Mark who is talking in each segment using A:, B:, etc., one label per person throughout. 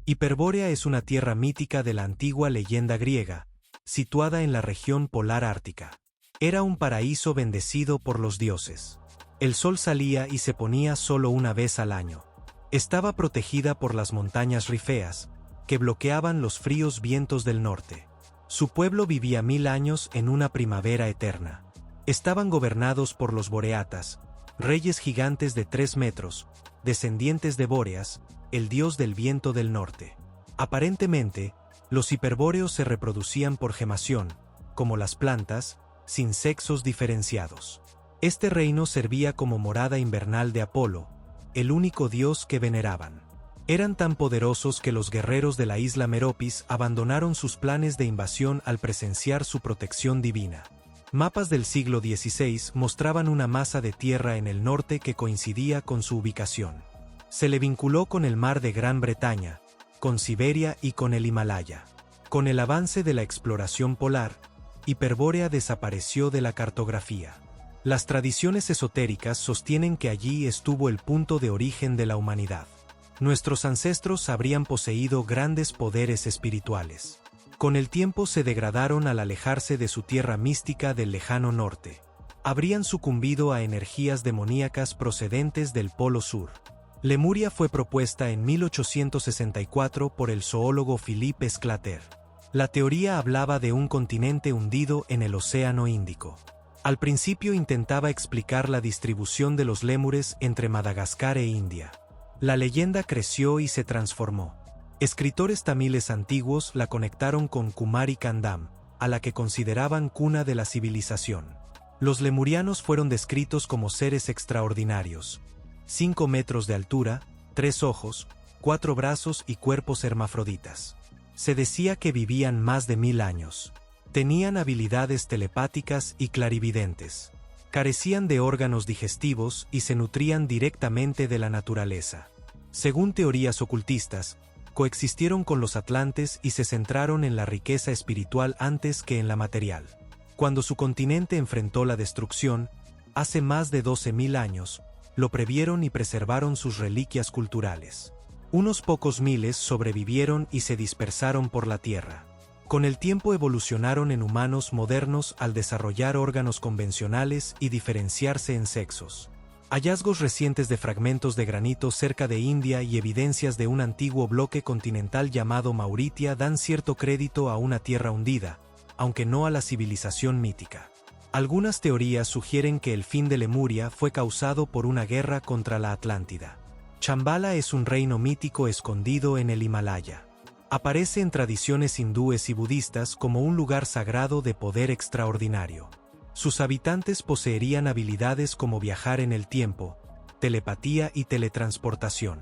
A: Hiperbórea es una tierra mítica de la antigua leyenda griega, situada en la región polar ártica. Era un paraíso bendecido por los dioses. El sol salía y se ponía solo una vez al año. Estaba protegida por las montañas rifeas, que bloqueaban los fríos vientos del norte. Su pueblo vivía 1000 años en una primavera eterna. Estaban gobernados por los Boreatas, reyes gigantes de 3 metros, descendientes de Bóreas, el dios del viento del norte. Aparentemente, los hiperbóreos se reproducían por gemación, como las plantas, sin sexos diferenciados. Este reino servía como morada invernal de Apolo, el único dios que veneraban. Eran tan poderosos que los guerreros de la isla Meropis abandonaron sus planes de invasión al presenciar su protección divina. Mapas del siglo XVI mostraban una masa de tierra en el norte que coincidía con su ubicación. Se le vinculó con el mar de Gran Bretaña, con Siberia y con el Himalaya. Con el avance de la exploración polar, Hiperbórea desapareció de la cartografía. Las tradiciones esotéricas sostienen que allí estuvo el punto de origen de la humanidad. Nuestros ancestros habrían poseído grandes poderes espirituales. Con el tiempo se degradaron al alejarse de su tierra mística del lejano norte. Habrían sucumbido a energías demoníacas procedentes del Polo Sur. Lemuria fue propuesta en 1864 por el zoólogo Philippe Sclater. La teoría hablaba de un continente hundido en el Océano Índico. Al principio intentaba explicar la distribución de los lémures entre Madagascar e India. La leyenda creció y se transformó. Escritores tamiles antiguos la conectaron con Kumari Kandam, a la que consideraban cuna de la civilización. Los lemurianos fueron descritos como seres extraordinarios. 5 metros de altura, 3 ojos, 4 brazos y cuerpos hermafroditas. Se decía que vivían más de 1000 años. Tenían habilidades telepáticas y clarividentes. Carecían de órganos digestivos y se nutrían directamente de la naturaleza. Según teorías ocultistas, coexistieron con los atlantes y se centraron en la riqueza espiritual antes que en la material. Cuando su continente enfrentó la destrucción, hace más de 12.000 años, lo previeron y preservaron sus reliquias culturales. Unos pocos miles sobrevivieron y se dispersaron por la tierra. Con el tiempo evolucionaron en humanos modernos al desarrollar órganos convencionales y diferenciarse en sexos. Hallazgos recientes de fragmentos de granito cerca de India y evidencias de un antiguo bloque continental llamado Mauritia dan cierto crédito a una tierra hundida, aunque no a la civilización mítica. Algunas teorías sugieren que el fin de Lemuria fue causado por una guerra contra la Atlántida. Chambala es un reino mítico escondido en el Himalaya. Aparece en tradiciones hindúes y budistas como un lugar sagrado de poder extraordinario. Sus habitantes poseerían habilidades como viajar en el tiempo, telepatía y teletransportación.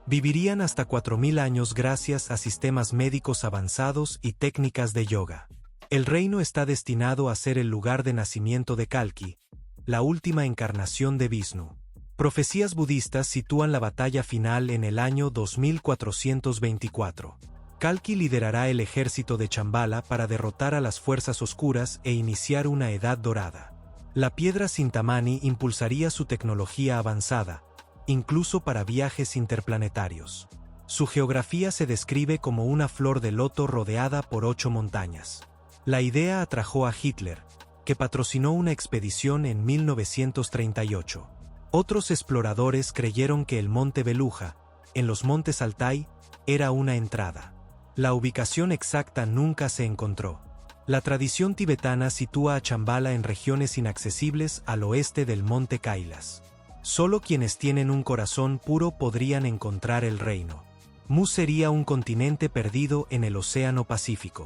A: Vivirían hasta 4000 años gracias a sistemas médicos avanzados y técnicas de yoga. El reino está destinado a ser el lugar de nacimiento de Kalki, la última encarnación de Vishnu. Profecías budistas sitúan la batalla final en el año 2424. Kalki liderará el ejército de Chambala para derrotar a las fuerzas oscuras e iniciar una edad dorada. La piedra Sintamani impulsaría su tecnología avanzada, incluso para viajes interplanetarios. Su geografía se describe como una flor de loto rodeada por 8 montañas. La idea atrajo a Hitler, que patrocinó una expedición en 1938. Otros exploradores creyeron que el monte Beluja, en los montes Altai, era una entrada. La ubicación exacta nunca se encontró. La tradición tibetana sitúa a Chambala en regiones inaccesibles al oeste del monte Kailas. Solo quienes tienen un corazón puro podrían encontrar el reino. Mu sería un continente perdido en el Océano Pacífico.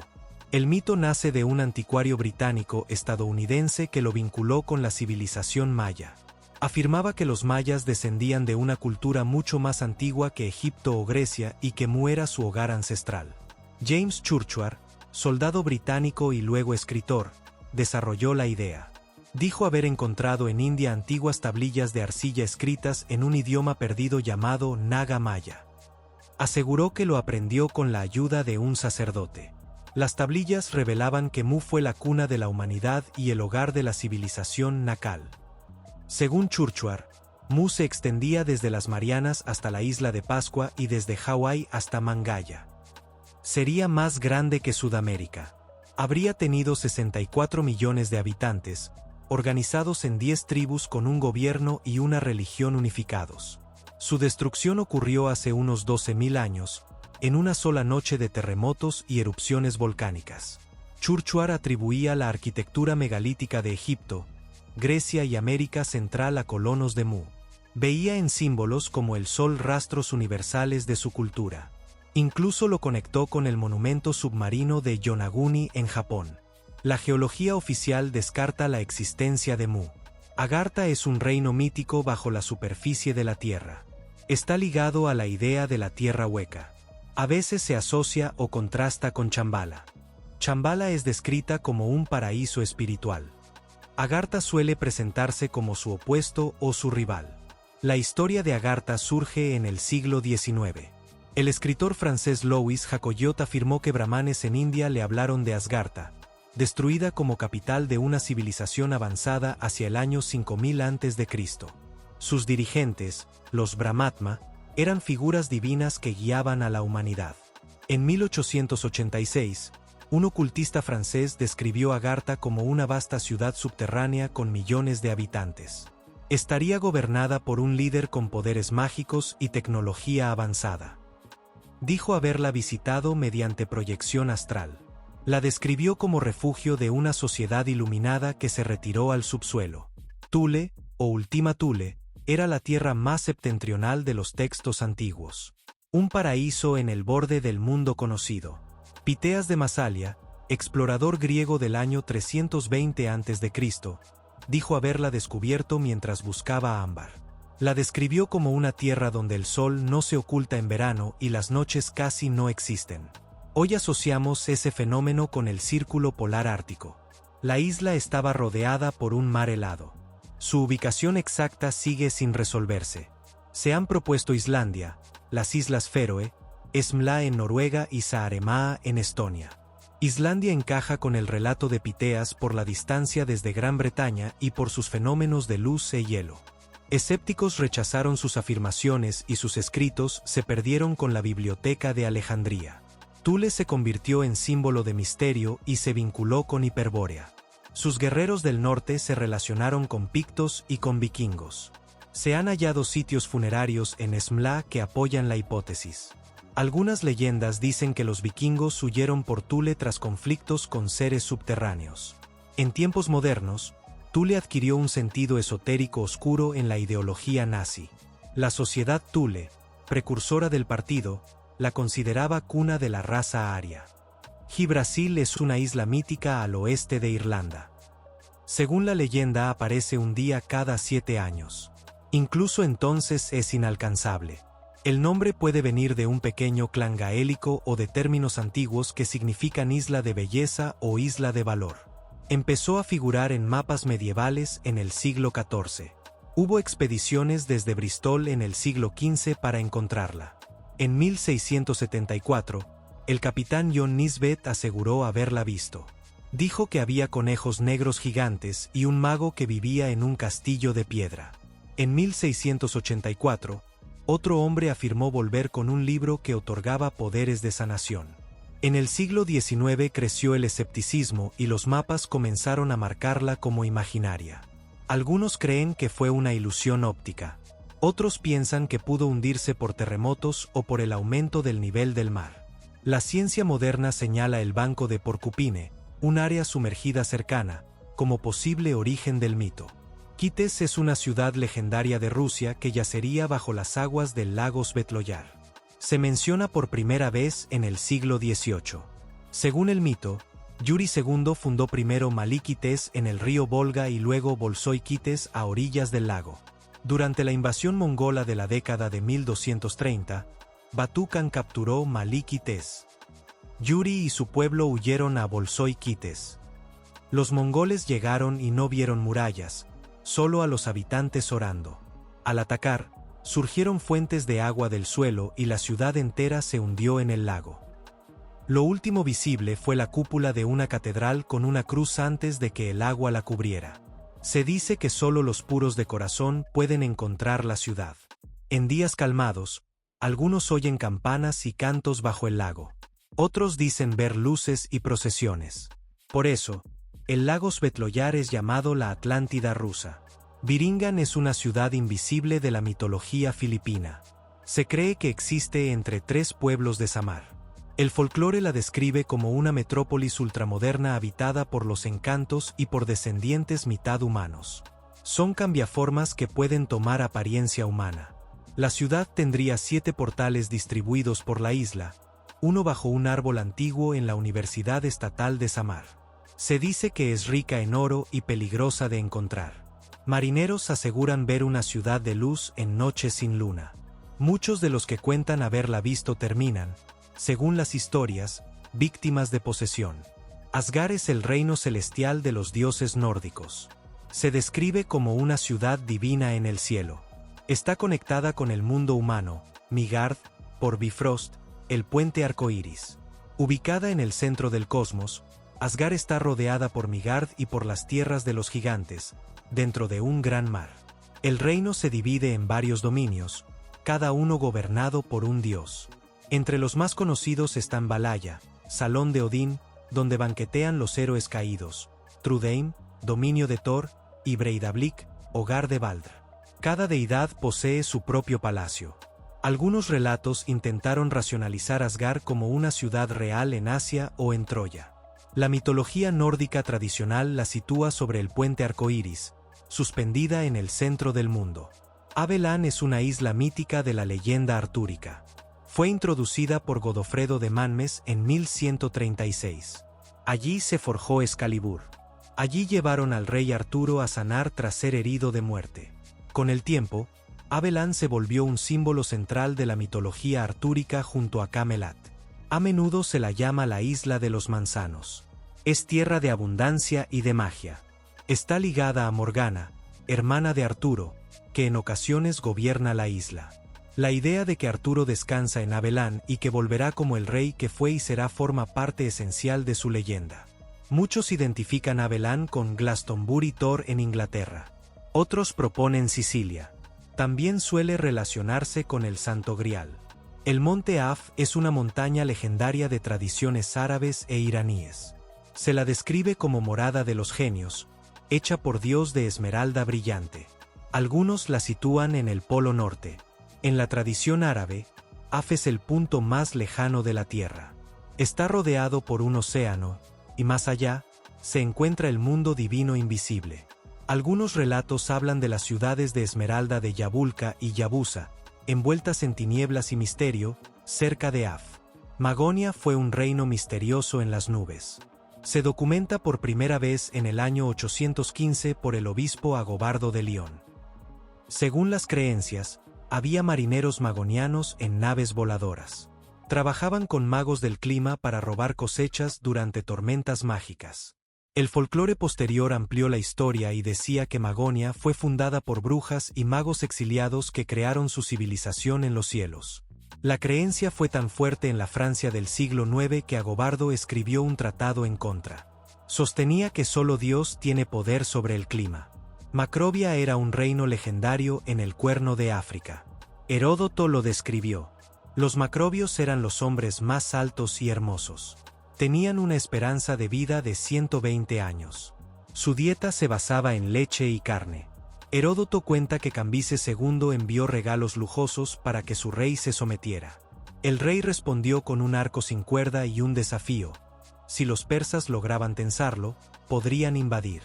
A: El mito nace de un anticuario británico-estadounidense que lo vinculó con la civilización maya. Afirmaba que los mayas descendían de una cultura mucho más antigua que Egipto o Grecia y que Mu era su hogar ancestral. James Churchward, soldado británico y luego escritor, desarrolló la idea. Dijo haber encontrado en India antiguas tablillas de arcilla escritas en un idioma perdido llamado Naga Maya. Aseguró que lo aprendió con la ayuda de un sacerdote. Las tablillas revelaban que Mu fue la cuna de la humanidad y el hogar de la civilización Nakal. Según Churchward, Mu se extendía desde las Marianas hasta la isla de Pascua y desde Hawái hasta Mangaya. Sería más grande que Sudamérica. Habría tenido 64 millones de habitantes, organizados en 10 tribus con un gobierno y una religión unificados. Su destrucción ocurrió hace unos 12.000 años, en una sola noche de terremotos y erupciones volcánicas. Churchuar atribuía la arquitectura megalítica de Egipto, Grecia y América Central a colonos de Mu. Veía en símbolos como el sol rastros universales de su cultura. Incluso lo conectó con el monumento submarino de Yonaguni en Japón. La geología oficial descarta la existencia de Mu. Agartha es un reino mítico bajo la superficie de la Tierra. Está ligado a la idea de la tierra hueca. A veces se asocia o contrasta con Shambhala. Shambhala es descrita como un paraíso espiritual. Agartha suele presentarse como su opuesto o su rival. La historia de Agartha surge en el siglo XIX. El escritor francés Louis Jacquot afirmó que brahmanes en India le hablaron de Asgartha, destruida como capital de una civilización avanzada hacia el año 5000 a.C. Sus dirigentes, los Brahmatma, eran figuras divinas que guiaban a la humanidad. En 1886, un ocultista francés describió Agartha como una vasta ciudad subterránea con millones de habitantes. Estaría gobernada por un líder con poderes mágicos y tecnología avanzada. Dijo haberla visitado mediante proyección astral. La describió como refugio de una sociedad iluminada que se retiró al subsuelo. Thule, o Ultima Thule, era la tierra más septentrional de los textos antiguos. Un paraíso en el borde del mundo conocido. Piteas de Masalia, explorador griego del año 320 a.C., dijo haberla descubierto mientras buscaba ámbar. La describió como una tierra donde el sol no se oculta en verano y las noches casi no existen. Hoy asociamos ese fenómeno con el círculo polar ártico. La isla estaba rodeada por un mar helado. Su ubicación exacta sigue sin resolverse. Se han propuesto Islandia, las Islas Feroe, Smla en Noruega y Saaremaa en Estonia. Islandia encaja con el relato de Piteas por la distancia desde Gran Bretaña y por sus fenómenos de luz e hielo. Escépticos rechazaron sus afirmaciones y sus escritos se perdieron con la Biblioteca de Alejandría. Thule se convirtió en símbolo de misterio y se vinculó con Hiperbórea. Sus guerreros del norte se relacionaron con pictos y con vikingos. Se han hallado sitios funerarios en Smla que apoyan la hipótesis. Algunas leyendas dicen que los vikingos huyeron por Thule tras conflictos con seres subterráneos. En tiempos modernos, Thule adquirió un sentido esotérico oscuro en la ideología nazi. La sociedad Thule, precursora del partido, la consideraba cuna de la raza aria. Yggdrasil es una isla mítica al oeste de Irlanda. Según la leyenda aparece un día cada 7 años. Incluso entonces es inalcanzable. El nombre puede venir de un pequeño clan gaélico o de términos antiguos que significan isla de belleza o isla de valor. Empezó a figurar en mapas medievales en el siglo XIV. Hubo expediciones desde Bristol en el siglo XV para encontrarla. En 1674, el capitán John Nisbet aseguró haberla visto. Dijo que había conejos negros gigantes y un mago que vivía en un castillo de piedra. En 1684, otro hombre afirmó volver con un libro que otorgaba poderes de sanación. En el siglo XIX creció el escepticismo y los mapas comenzaron a marcarla como imaginaria. Algunos creen que fue una ilusión óptica. Otros piensan que pudo hundirse por terremotos o por el aumento del nivel del mar. La ciencia moderna señala el Banco de Porcupine, un área sumergida cercana, como posible origen del mito. Kites es una ciudad legendaria de Rusia que yacería bajo las aguas del lago Svetloyar. Se menciona por primera vez en el siglo XVIII. Según el mito, Yuri II fundó primero Malí-Kites en el río Volga y luego Bolsói-Kites a orillas del lago. Durante la invasión mongola de la década de 1230, Batú Kan capturó Malí-Kites. Yuri y su pueblo huyeron a Bolsói-Kites. Los mongoles llegaron y no vieron murallas, solo a los habitantes orando. Al atacar, surgieron fuentes de agua del suelo y la ciudad entera se hundió en el lago. Lo último visible fue la cúpula de una catedral con una cruz antes de que el agua la cubriera. Se dice que solo los puros de corazón pueden encontrar la ciudad. En días calmados, algunos oyen campanas y cantos bajo el lago. Otros dicen ver luces y procesiones. Por eso, el lago Svetloyar es llamado la Atlántida rusa. Viringan es una ciudad invisible de la mitología filipina. Se cree que existe entre 3 pueblos de Samar. El folclore la describe como una metrópolis ultramoderna habitada por los encantos y por descendientes mitad humanos. Son cambiaformas que pueden tomar apariencia humana. La ciudad tendría 7 portales distribuidos por la isla, uno bajo un árbol antiguo en la Universidad Estatal de Samar. Se dice que es rica en oro y peligrosa de encontrar. Marineros aseguran ver una ciudad de luz en noches sin luna. Muchos de los que cuentan haberla visto terminan, según las historias, víctimas de posesión. Asgard es el reino celestial de los dioses nórdicos. Se describe como una ciudad divina en el cielo. Está conectada con el mundo humano, Midgard, por Bifrost, el puente arcoíris. Ubicada en el centro del cosmos, Asgard está rodeada por Midgard y por las tierras de los gigantes, dentro de un gran mar. El reino se divide en varios dominios, cada uno gobernado por un dios. Entre los más conocidos están Valhalla, Salón de Odín, donde banquetean los héroes caídos, Trudheim, dominio de Thor, y Breidablik, hogar de Baldr. Cada deidad posee su propio palacio. Algunos relatos intentaron racionalizar Asgard como una ciudad real en Asia o en Troya. La mitología nórdica tradicional la sitúa sobre el puente arcoíris, suspendida en el centro del mundo. Abelan es una isla mítica de la leyenda artúrica. Fue introducida por Godofredo de Manmes en 1136. Allí se forjó Excalibur. Allí llevaron al rey Arturo a sanar tras ser herido de muerte. Con el tiempo, Abelan se volvió un símbolo central de la mitología artúrica junto a Camelot. A menudo se la llama la isla de los manzanos. Es tierra de abundancia y de magia. Está ligada a Morgana, hermana de Arturo, que en ocasiones gobierna la isla. La idea de que Arturo descansa en Abelan y que volverá como el rey que fue y será forma parte esencial de su leyenda. Muchos identifican Abelan con Glastonbury Tor en Inglaterra. Otros proponen Sicilia. También suele relacionarse con el Santo Grial. El monte Af es una montaña legendaria de tradiciones árabes e iraníes. Se la describe como morada de los genios, hecha por Dios de esmeralda brillante. Algunos la sitúan en el Polo Norte. En la tradición árabe, Af es el punto más lejano de la Tierra. Está rodeado por un océano, y más allá, se encuentra el mundo divino invisible. Algunos relatos hablan de las ciudades de esmeralda de Yabulca y Yabusa, envueltas en tinieblas y misterio, cerca de Af. Magonia fue un reino misterioso en las nubes. Se documenta por primera vez en el año 815 por el obispo Agobardo de León. Según las creencias, había marineros magonianos en naves voladoras. Trabajaban con magos del clima para robar cosechas durante tormentas mágicas. El folclore posterior amplió la historia y decía que Magonia fue fundada por brujas y magos exiliados que crearon su civilización en los cielos. La creencia fue tan fuerte en la Francia del siglo IX que Agobardo escribió un tratado en contra. Sostenía que solo Dios tiene poder sobre el clima. Macrobia era un reino legendario en el Cuerno de África. Heródoto lo describió. Los macrobios eran los hombres más altos y hermosos. Tenían una esperanza de vida de 120 años. Su dieta se basaba en leche y carne. Heródoto cuenta que Cambises II envió regalos lujosos para que su rey se sometiera. El rey respondió con un arco sin cuerda y un desafío. Si los persas lograban tensarlo, podrían invadir.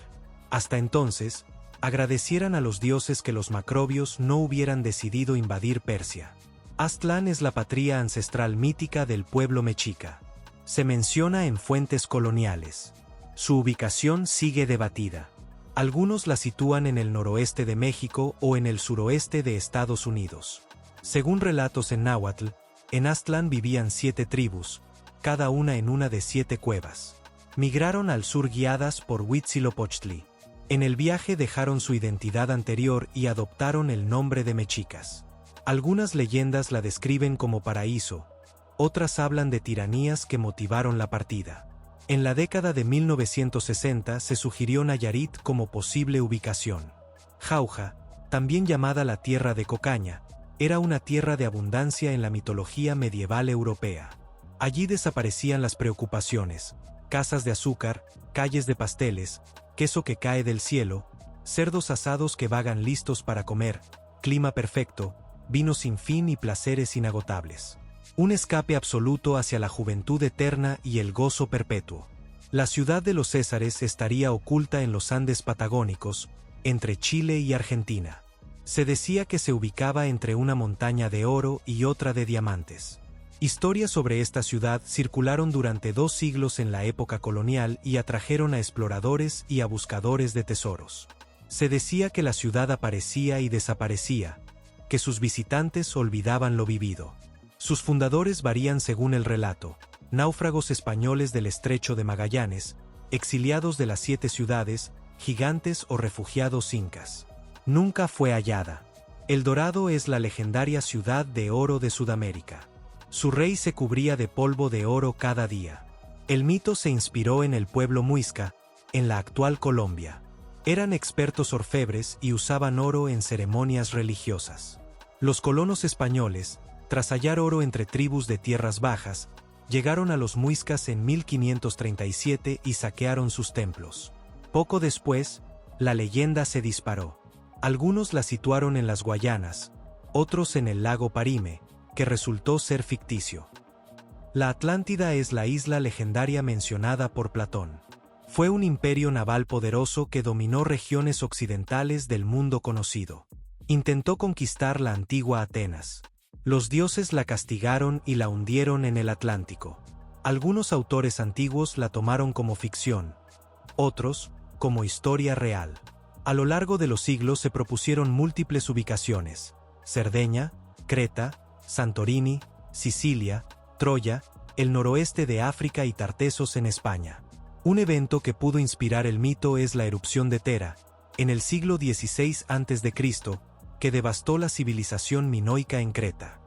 A: Hasta entonces, agradecieran a los dioses que los macrobios no hubieran decidido invadir Persia. Aztlán es la patria ancestral mítica del pueblo mexica. Se menciona en fuentes coloniales. Su ubicación sigue debatida. Algunos la sitúan en el noroeste de México o en el suroeste de Estados Unidos. Según relatos en náhuatl, en Aztlán vivían 7 tribus, cada una en una de 7 cuevas. Migraron al sur guiadas por Huitzilopochtli. En el viaje dejaron su identidad anterior y adoptaron el nombre de mexicas. Algunas leyendas la describen como paraíso, otras hablan de tiranías que motivaron la partida. En la década de 1960 se sugirió Nayarit como posible ubicación. Jauja, también llamada la tierra de Cocaña, era una tierra de abundancia en la mitología medieval europea. Allí desaparecían las preocupaciones, casas de azúcar, calles de pasteles, queso que cae del cielo, cerdos asados que vagan listos para comer, clima perfecto, vino sin fin y placeres inagotables. Un escape absoluto hacia la juventud eterna y el gozo perpetuo. La ciudad de los Césares estaría oculta en los Andes patagónicos, entre Chile y Argentina. Se decía que se ubicaba entre una montaña de oro y otra de diamantes. Historias sobre esta ciudad circularon durante 2 siglos en la época colonial y atrajeron a exploradores y a buscadores de tesoros. Se decía que la ciudad aparecía y desaparecía, que sus visitantes olvidaban lo vivido. Sus fundadores varían según el relato: náufragos españoles del Estrecho de Magallanes, exiliados de las 7 ciudades, gigantes o refugiados incas. Nunca fue hallada. El Dorado es la legendaria ciudad de oro de Sudamérica. Su rey se cubría de polvo de oro cada día. El mito se inspiró en el pueblo muisca, en la actual Colombia. Eran expertos orfebres y usaban oro en ceremonias religiosas. Los colonos españoles, tras hallar oro entre tribus de tierras bajas, llegaron a los muiscas en 1537 y saquearon sus templos. Poco después, la leyenda se disparó. Algunos la situaron en las Guayanas, otros en el lago Parime, que resultó ser ficticio. La Atlántida es la isla legendaria mencionada por Platón. Fue un imperio naval poderoso que dominó regiones occidentales del mundo conocido. Intentó conquistar la antigua Atenas. Los dioses la castigaron y la hundieron en el Atlántico. Algunos autores antiguos la tomaron como ficción, otros, como historia real. A lo largo de los siglos se propusieron múltiples ubicaciones: Cerdeña, Creta, Santorini, Sicilia, Troya, el noroeste de África y Tartesos en España. Un evento que pudo inspirar el mito es la erupción de Tera, en el siglo XVI a.C., que devastó la civilización minoica en Creta.